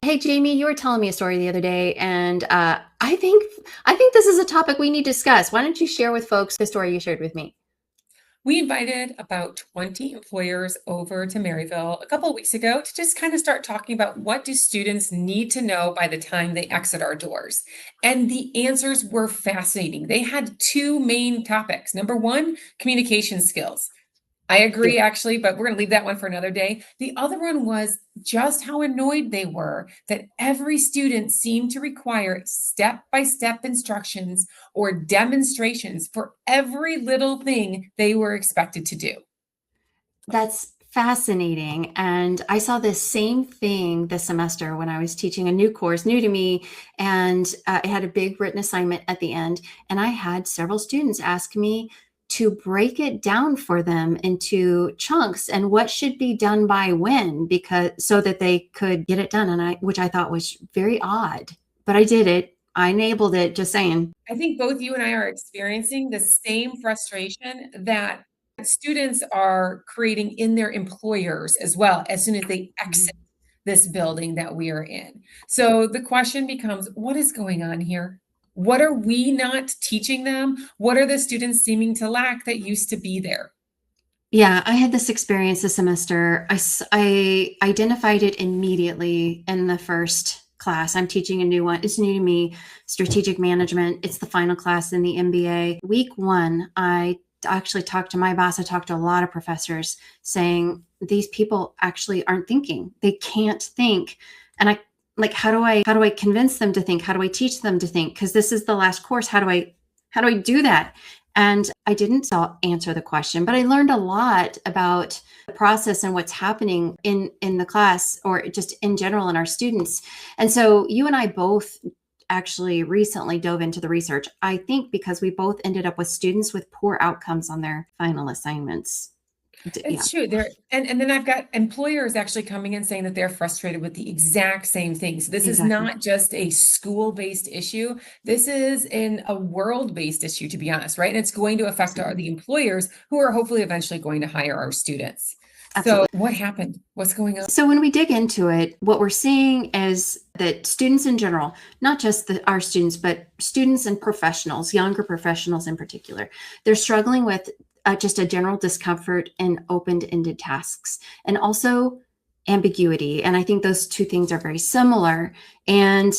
Hey Jamie, you were telling me a story the other day, and I think this is a topic we need to discuss. Why don't you share with folks the story you shared with me? We invited about 20 employers over to Maryville a couple of weeks ago to just kind of start talking about what do students need to know by the time they exit our doors. And the answers were fascinating. They had two main topics. Number one, communication skills. I Yeah. agree, actually, but we're going to leave that one for another day. The other one was just how annoyed they were that every student seemed to require step by step instructions or demonstrations for every little thing they were expected to do. That's fascinating. And I saw this same thing this semester when I was teaching a new course, new to me, and it had a big written assignment at the end. And I had several students ask me to break it down for them into chunks and what should be done by when, because so that they could get it done. And which I thought was very odd, but I did it. I enabled it, just saying. I think both you and I are experiencing the same frustration that students are creating in their employers as well as soon as they exit this building that we are in. So the question becomes, what is going on here? What are we not teaching them? What are the students seeming to lack that used to be there? Yeah, I had this experience this semester. I identified it immediately in the first class. I'm teaching a new one. It's new to me, strategic management. It's the final class in the MBA. Week one, I actually talked to my boss. I talked to a lot of professors saying these people actually aren't thinking. They can't think. And I like, how do I convince them to think? How do I teach them to think? Because this is the last course. How do I do that? And I didn't answer the question, but I learned a lot about the process and what's happening in the class or just in general in our students. And so you and I both actually recently dove into the research. I think because we both ended up with students with poor outcomes on their final assignments. Yeah, It's true. And then I've got employers actually coming in saying that they're frustrated with the exact same thing. So this is exactly. not just a school-based issue. This is in a world-based issue, to be honest, right? And it's going to affect the Absolutely. employers who are hopefully eventually going to hire our students. So Absolutely. what happened? What's going on? So when we dig into it, what we're seeing is that students in general, not just our students, but students and professionals, younger professionals in particular, they're struggling with just a general discomfort in open-ended tasks and also ambiguity. And I think those two things are very similar. And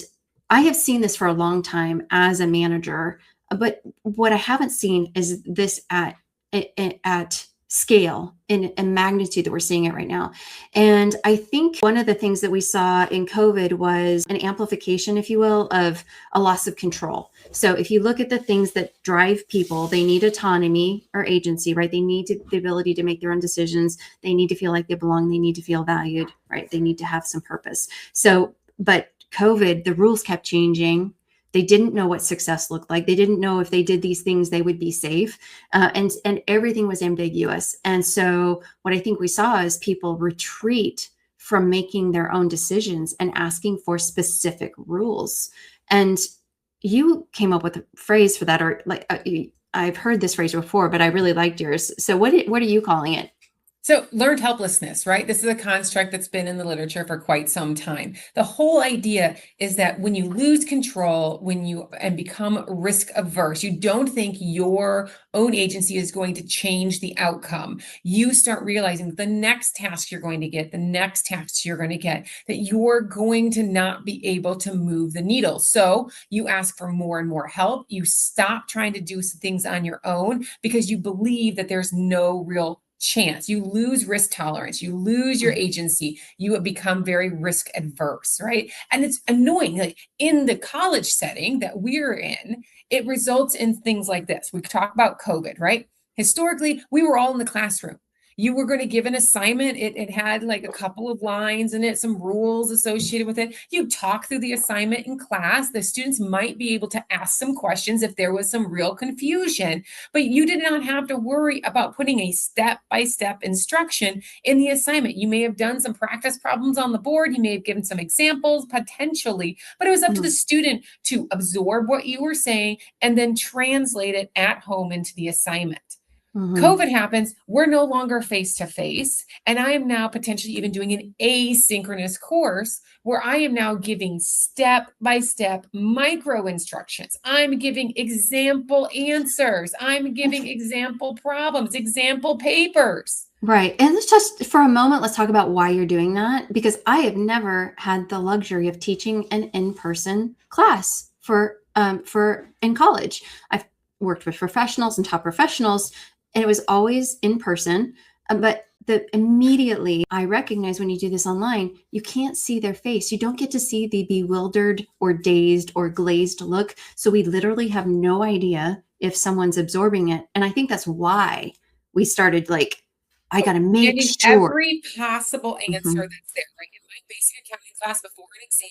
I have seen this for a long time as a manager, but what I haven't seen is this at scale in magnitude that we're seeing it right now. And I think one of the things that we saw in COVID was an amplification, if you will, of a loss of control. So if you look at the things that drive people, they need autonomy or agency, right? They need the ability to make their own decisions. They need to feel like they belong. They need to feel valued, right? They need to have some purpose. So, but COVID, the rules kept changing. They didn't know what success looked like. They didn't know if they did these things, they would be safe. And everything was ambiguous. And so what I think we saw is people retreat from making their own decisions and asking for specific rules. And you came up with a phrase for that, or like I've heard this phrase before, but I really liked yours. So what are you calling it? So, learned helplessness, right? This is a construct that's been in the literature for quite some time. The whole idea is that when you lose control, when you and become risk averse, you don't think your own agency is going to change the outcome. You start realizing that the next task you're going to get, the next task you're going to get, that you're going to not be able to move the needle. So, you ask for more and more help. You stop trying to do some things on your own because you believe that there's no real chance. You lose risk tolerance, you lose your agency, you have become very risk adverse, right? And it's annoying. Like in the college setting that we're in, it results in things like this. We talk about COVID, right? Historically, we were all in the classroom. You were going to give an assignment. It had like a couple of lines in it, some rules associated with it. You talk through the assignment in class. The students might be able to ask some questions if there was some real confusion, but you did not have to worry about putting a step-by-step instruction in the assignment. You may have done some practice problems on the board. You may have given some examples potentially, but it was up to the Mm. student to absorb what you were saying and then translate it at home into the assignment. Mhm. COVID happens, we're no longer face to face, and I am now potentially even doing an asynchronous course where I am now giving step by step micro instructions. I'm giving example answers. I'm giving example problems, example papers. Right. And let's just, for a moment, let's talk about why you're doing that, because I have never had the luxury of teaching an in-person class for in college. I've worked with professionals and top professionals, and it was always in person. But immediately I recognize when you do this online, you can't see their face. You don't get to see the bewildered or dazed or glazed look. So we literally have no idea if someone's absorbing it. And I think that's why we started like, I got to make Getting sure. every possible answer Mhm. that's there, right? In my basic accounting class before an exam,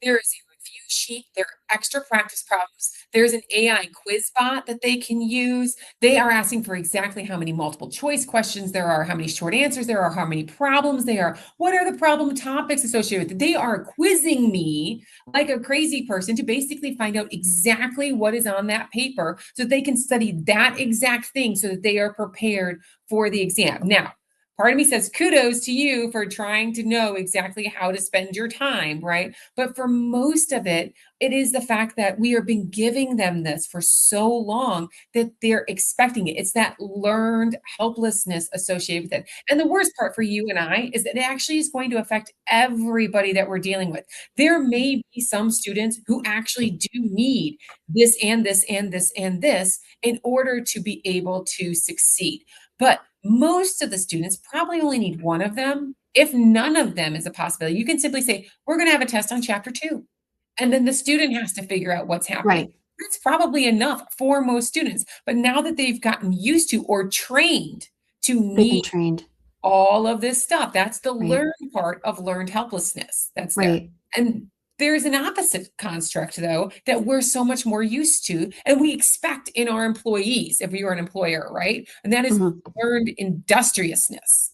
there is a review sheet, there are extra practice problems, there's an AI quiz bot that they can use. They are asking for exactly how many multiple choice questions there are, how many short answers there are, how many problems they are, what are the problem topics associated with it. They are quizzing me like a crazy person to basically find out exactly what is on that paper so they can study that exact thing so that they are prepared for the exam. Now, part of me says kudos to you for trying to know exactly how to spend your time, right? But for most of it, it is the fact that we have been giving them this for so long that they're expecting it. It's that learned helplessness associated with it. And the worst part for you and I is that it actually is going to affect everybody that we're dealing with. There may be some students who actually do need this and this and this and this in order to be able to succeed. But most of the students probably only need one of them. If none of them is a possibility, you can simply say, we're going to have a test on chapter 2. And then the student has to figure out what's happening. Right. That's probably enough for most students. But now that they've gotten used to or trained to They've been need trained. all of this stuff, that's the Right. learned part of learned helplessness that's there. Right. And there's an opposite construct, though, that we're so much more used to, and we expect in our employees if we are an employer, right? And that is Mhm. learned industriousness,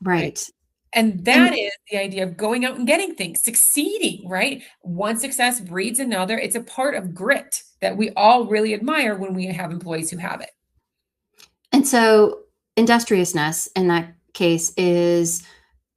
right? Right. And that And is the idea of going out and getting things, succeeding, right? One success breeds another. It's a part of grit that we all really admire when we have employees who have it. and so industriousness in that case is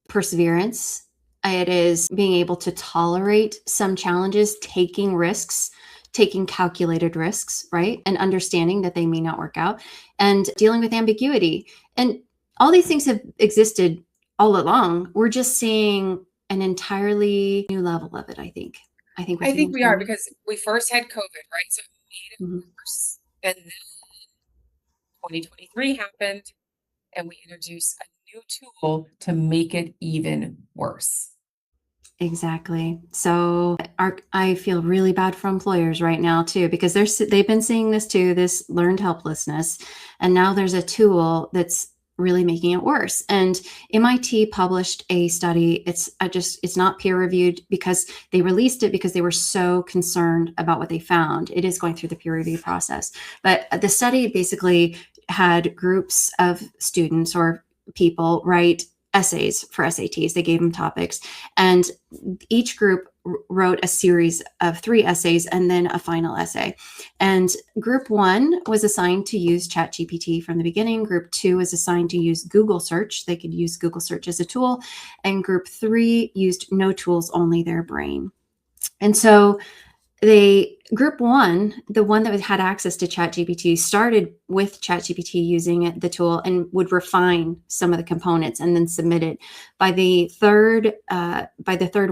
perseverance. It is being able to tolerate some challenges, taking risks, taking calculated risks, right? And understanding that they may not work out and dealing with ambiguity. And all these things have existed all along. We're just seeing an entirely new level of it, I think. I think I with you think and we are Jeremy. because we first had COVID, right? So it made Mhm. it worse. And then 2023 happened and we introduced a new tool to make it even worse. Exactly. So I feel really bad for employers right now too, because they've been seeing this too, this learned helplessness, and now there's a tool that's really making it worse. And MIT published a study. It's not peer reviewed because they released it because they were so concerned about what they found. It is going through the peer review process, but the study basically had groups of students or people write essays for SATs. They gave them topics, and each group wrote a series of 3 essays and then a final essay. And group 1 was assigned to use ChatGPT from the beginning. Group 2 was assigned to use Google search. They could use Google search as a tool. And group 3 used no tools, only their brain. And so they group 1, the one that had access to ChatGPT, started with ChatGPT using the tool and would refine some of the components and then submit it. By the third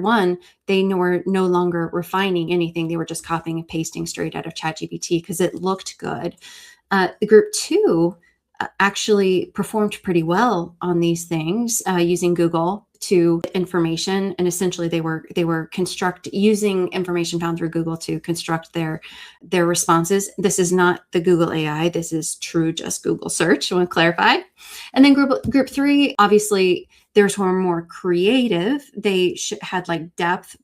one, they were no longer refining anything. They were just copying and pasting straight out of ChatGPT because it looked good. The group 2 actually performed pretty well on these things using Google to information, and essentially they were using information found through Google to construct their responses. This is not the Google AI. This is true, just Google search. I want to clarify. And then group 3, obviously, theirs were more creative. They had like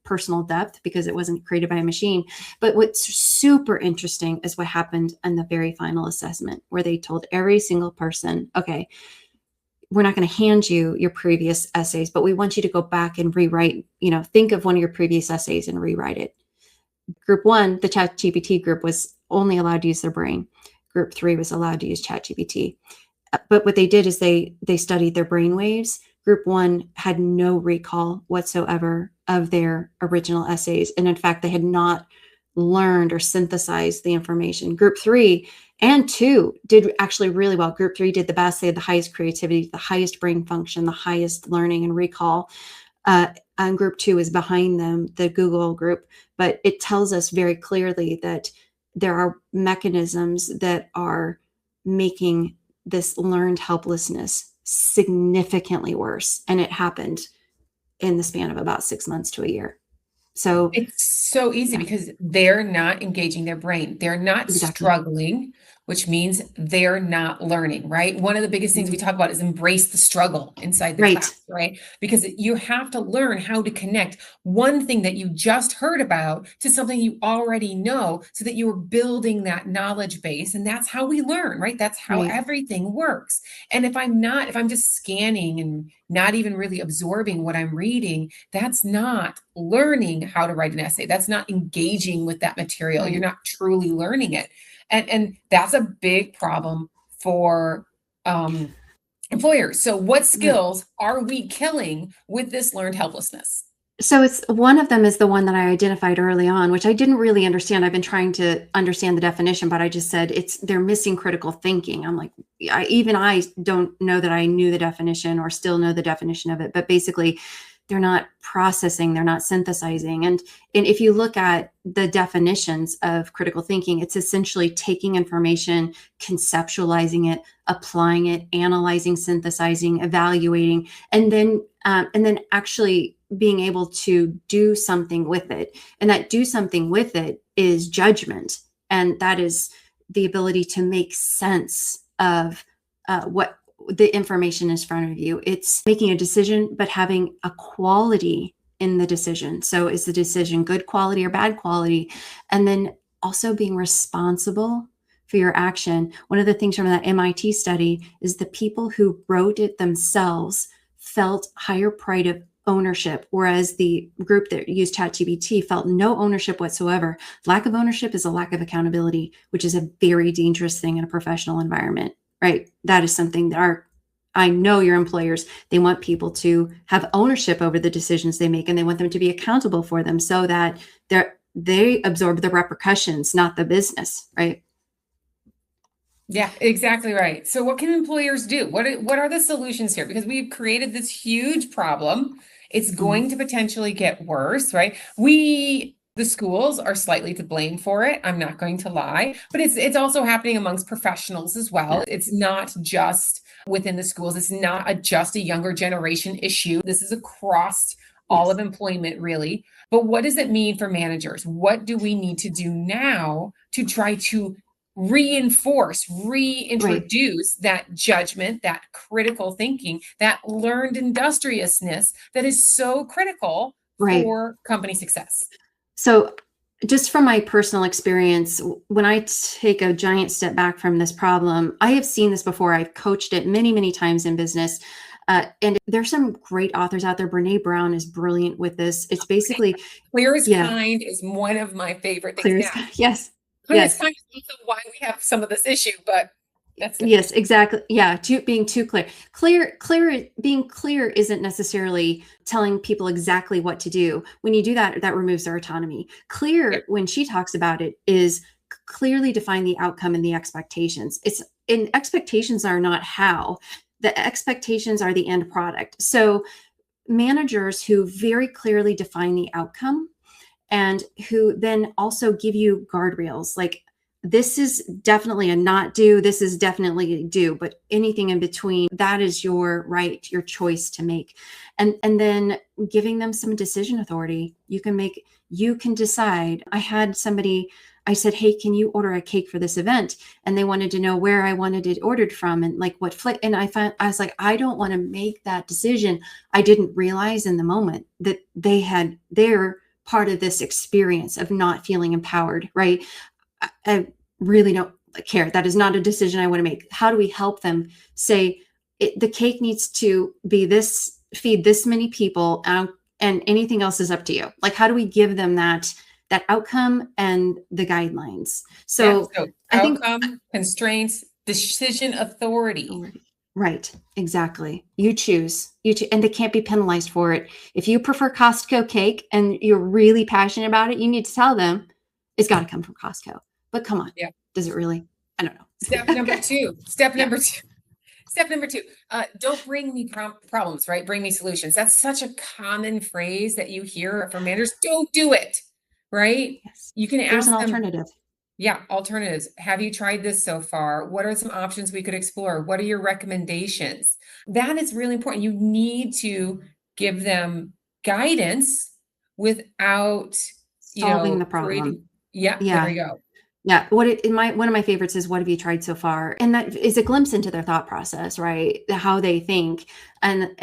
personal depth, because it wasn't created by a machine. But what's super interesting is what happened in the very final assessment, where they told every single person, okay, we're not going to hand you your previous essays, but we want you to go back and rewrite, think of one of your previous essays and rewrite it. Group 1, the ChatGPT group, was only allowed to use their brain. Group 3 was allowed to use ChatGPT. But what they did is they studied their brain waves. Group one had no recall whatsoever of their original essays. And in fact, they had not learned or synthesized the information. Group three and two did actually really well. Group three did the best. They had the highest creativity, the highest brain function, the highest learning and recall. And group two is behind them, the Google group. But it tells us very clearly that there are mechanisms that are making this learned helplessness significantly worse. And it happened in the span of about 6 months to a year. So it's so easy yeah, because they're not engaging their brain. They're not exactly. struggling, which means they're not learning, right? One of the biggest things we talk about is embrace the struggle inside the Right. class, right? Because you have to learn how to connect one thing that you just heard about to something you already know so that you're building that knowledge base. And that's how we learn, right? That's how Right. everything works. And if I'm just scanning and not even really absorbing what I'm reading, that's not learning how to write an essay. That's not engaging with that material. You're Right. not truly learning it. And that's a big problem for employers. So what Right. skills are we killing with this learned helplessness? So it's one of them is the one that I identified early on, which I didn't really understand. I've been trying to understand the definition, but I just said they're missing critical thinking. I'm like, I don't know that I knew the definition or still know the definition of it, but basically they're not processing, they're not synthesizing. And if you look at the definitions of critical thinking, it's essentially taking information, conceptualizing it, applying it, analyzing, synthesizing, evaluating, and then actually being able to do something with it. And that do something with it is judgment. And that is the ability to make sense of what the information is in front of you. It's making a decision, but having a quality in the decision. So is the decision good quality or bad quality? And then also being responsible for your action. One of the things from that MIT study is the people who wrote it themselves felt higher pride of ownership, whereas the group that used ChatGPT felt no ownership whatsoever. Lack of ownership is a lack of accountability, which is a very dangerous thing in a professional environment, right? That is something that I know your employers, they want people to have ownership over the decisions they make, and they want them to be accountable for them so that they absorb the repercussions, not the business, right? Yeah, exactly right. So what can employers do? What are the solutions here? Because we've created this huge problem. It's going to potentially get worse, right? The schools are slightly to blame for it. I'm not going to lie, but it's also happening amongst professionals as well. Yeah. It's not just within the schools. It's not just a younger generation issue. This is across all Yes. of employment, really. But what does it mean for managers? What do we need to do now to try to Right. reintroduce that judgment, that critical thinking, that learned industriousness that is so critical Right. for company success? So, just from my personal experience, when I take a giant step back from this problem, I have seen this before. I've coached it many, many times in business. And there's some great authors out there. Brene Brown is brilliant with this. It's basically, Clear as yeah, kind is one of my favorite things. clear as Now, sky. Yes, clear as yes, kind is also why we have some of this issue, but that's different. yes, exactly. Yeah, being too clear. Being clear isn't necessarily telling people exactly what to do. When you do that, that removes their autonomy. Yeah, Clear, when she talks about it, is clearly define the outcome and the expectations. And expectations are not how. The expectations are the end product. So managers who very clearly define the outcome and who then also give you guardrails like this is definitely a not do, this is definitely a do, but anything in between, that is your right, your choice to make. And then giving them some decision authority. You can decide. I had somebody, I said, hey, can you order a cake for this event? And they wanted to know where I wanted it ordered from and like what and I was like, I don't want to make that decision. I didn't realize in the moment that they're part of this experience of not feeling empowered, right? I really don't care. That is not a decision I want to make. How do we help them say the cake needs to be this, feed this many people, and anything else is up to you? Like, how do we give them that outcome and the guidelines? yeah. So So I think outcome, constraints, decision authority. Right. Exactly. You choose. And they can't be penalized for it. If you prefer Costco cake and you're really passionate about it, you need to tell them it's got to come from Costco. But come on. Yeah. Does it really? I don't know. Step number two. Step Yeah. number two. Step number two, don't bring me problems, right? Bring me solutions. That's such a common phrase that you hear from managers. Don't do it, right? Yes. You can There's an ask them, alternative. yeah, alternatives. Have you tried this so far? What are some options we could explore? What are your recommendations? That is really important. You need to give them guidance without, Solving the problem. creating. Yeah, there Yeah. we go. Yeah. One of my favorites is, what have you tried so far? And that is a glimpse into their thought process, right? How they think. And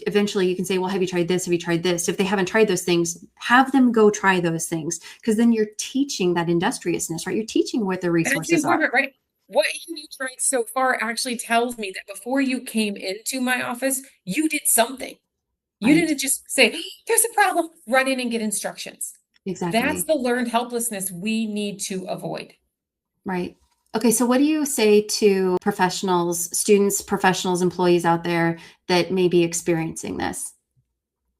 eventually you can say, well, have you tried this? Have you tried this? If they haven't tried those things, have them go try those things. Because then you're teaching that industriousness, right? You're teaching what the That's resources are. important, right? What you tried so far actually tells me that before you came into my office, you did something. You Right. didn't just say, there's a problem, run in and get instructions. That's Exactly. the learned helplessness we need to avoid. Right. Okay. So what do you say to professionals, students, professionals, employees out there that may be experiencing this?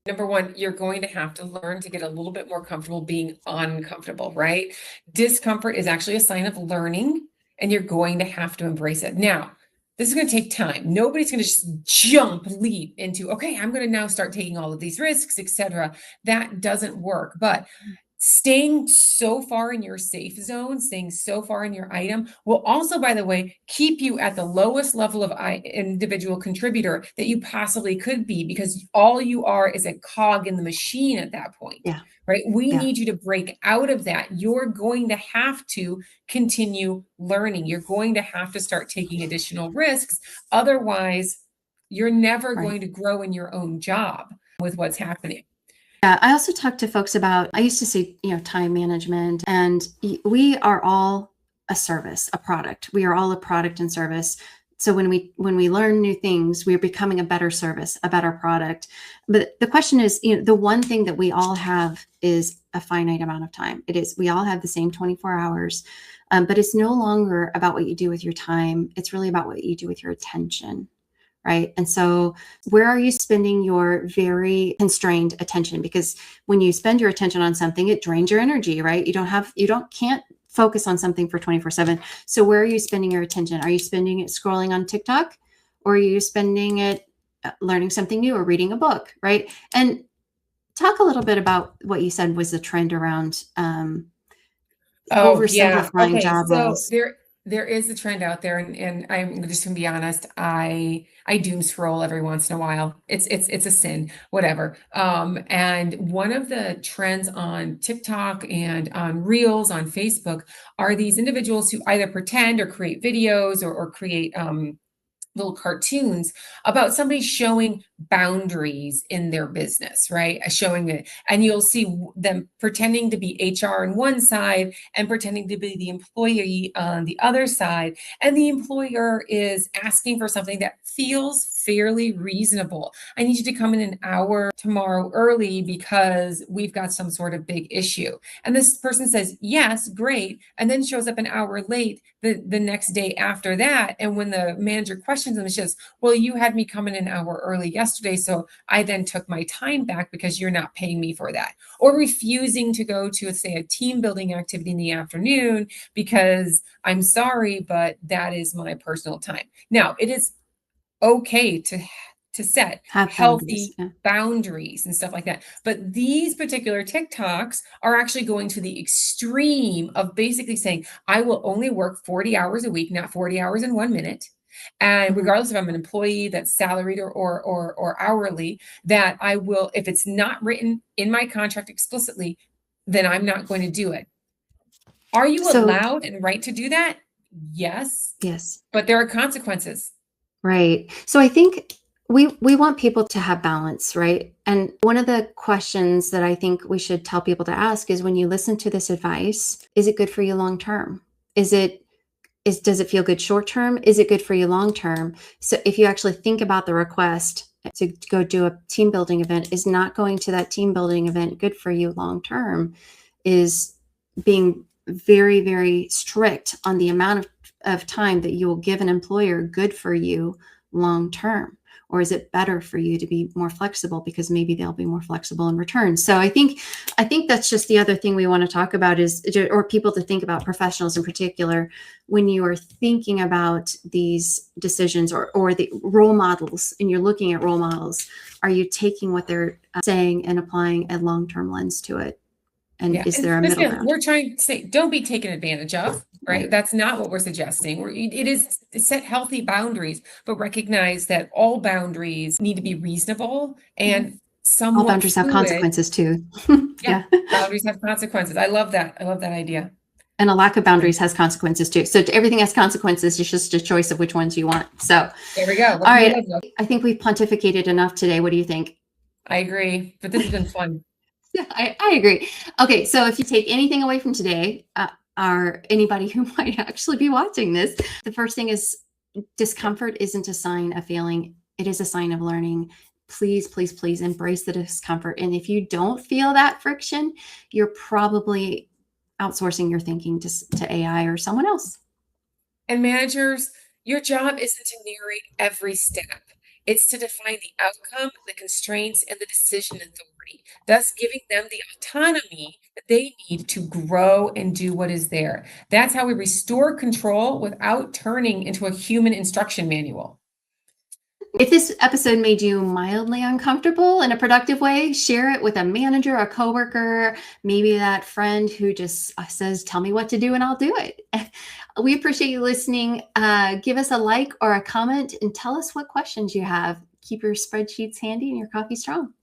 Number one, you're going to have to learn to get a little bit more comfortable being uncomfortable, right? Discomfort is actually a sign of learning, and you're going to have to embrace it. Now, this is going to take time. Nobody's going to just leap into, okay, I'm going to now start taking all of these risks, etc. That doesn't work. But staying so far in your safe zone, staying so far in your item will also, by the way, keep you at the lowest level of individual contributor that you possibly could be, because all you are is a cog in the machine at that point. Yeah. Right? We Yeah. need you to break out of that. You're going to have to continue learning. You're going to have to start taking additional risks. Otherwise, you're never Right. going to grow in your own job with what's happening. Yeah, I also talk to folks about, I used to say, time management, and we are all a service, a product. We are all a product and service. So when we learn new things, we are becoming a better service, a better product. But the question is, the one thing that we all have is a finite amount of time. We all have the same 24 hours, but it's no longer about what you do with your time. It's really about what you do with your attention. Right. And so where are you spending your very constrained attention? Because when you spend your attention on something, it drains your energy, right? Can't focus on something for 24/7. So where are you spending your attention? Are you spending it scrolling on TikTok, or are you spending it learning something new or reading a book? Right. And talk a little bit about what you said was the trend around oversimplifying Okay. job So roles. there is a trend out there, and I'm just gonna be honest, I doom scroll every once in a while. It's a sin, whatever. And one of the trends on TikTok and on Reels on Facebook are these individuals who either pretend or create videos or create little cartoons about somebody showing boundaries in their business, right? Showing it, and you'll see them pretending to be HR on one side and pretending to be the employee on the other side. And the employer is asking for something that feels fairly reasonable. I need you to come in an hour tomorrow early because we've got some sort of big issue. And this person says, yes, great. And then shows up an hour late the next day after that. And when the manager questions them, she says, well, you had me come in an hour early yesterday, so I then took my time back because you're not paying me for that. Or refusing to go to, say, a team building activity in the afternoon because I'm sorry, but that is my personal time. Now, it is okay to set Have healthy boundaries. Yeah. boundaries and stuff like that. But these particular TikToks are actually going to the extreme of basically saying, I will only work 40 hours a week, not 40 hours in 1 minute. And Mhm. regardless if I'm an employee that's salaried or hourly, that I will, if it's not written in my contract explicitly, then I'm not going to do it. Are you So allowed and right to do that? Yes, yes. but there are consequences. Right. So I think we want people to have balance, right? And one of the questions that I think we should tell people to ask is, when you listen to this advice, is it good for you long term? Does it feel good short term? Is it good for you long term? So if you actually think about the request to go do a team building event, is not going to that team building event good for you long term? Is being very, very strict on the amount of of time that you will give an employer good for you long term? Or is it better for you to be more flexible because maybe they'll be more flexible in return? So I think that's just the other thing we want to talk about is, or people to think about, professionals in particular, when you are thinking about these decisions or the role models, and you're looking at role models, are you taking what they're saying and applying a long-term lens to it? And Yeah. is there a Because, middle yeah, ground? we're trying to say, don't be taken advantage of, right? Right. That's not what we're suggesting. It is set healthy boundaries, but recognize that all boundaries need to be reasonable and All somewhat boundaries have fluid. consequences too. Yeah, boundaries have consequences. I love that. I love that idea. And a lack of boundaries has consequences too. So everything has consequences. It's just a choice of which ones you want. So There we go. all right, I think we've pontificated enough today. What do you think? I agree, but this has been fun. Yeah, I agree. Okay, so if you take anything away from today, or anybody who might actually be watching this, the first thing is discomfort isn't a sign of failing. It is a sign of learning. Please, please, please embrace the discomfort. And if you don't feel that friction, you're probably outsourcing your thinking to AI or someone else. And managers, your job isn't to narrate every step. It's to define the outcome, the constraints, and the decision authority, thus giving them the autonomy that they need to grow and do what is there. That's how we restore control without turning into a human instruction manual. If this episode made you mildly uncomfortable in a productive way, share it with a manager, a coworker, maybe that friend who just says, tell me what to do and I'll do it. We appreciate you listening. Give us a like or a comment and tell us what questions you have. Keep your spreadsheets handy and your coffee strong.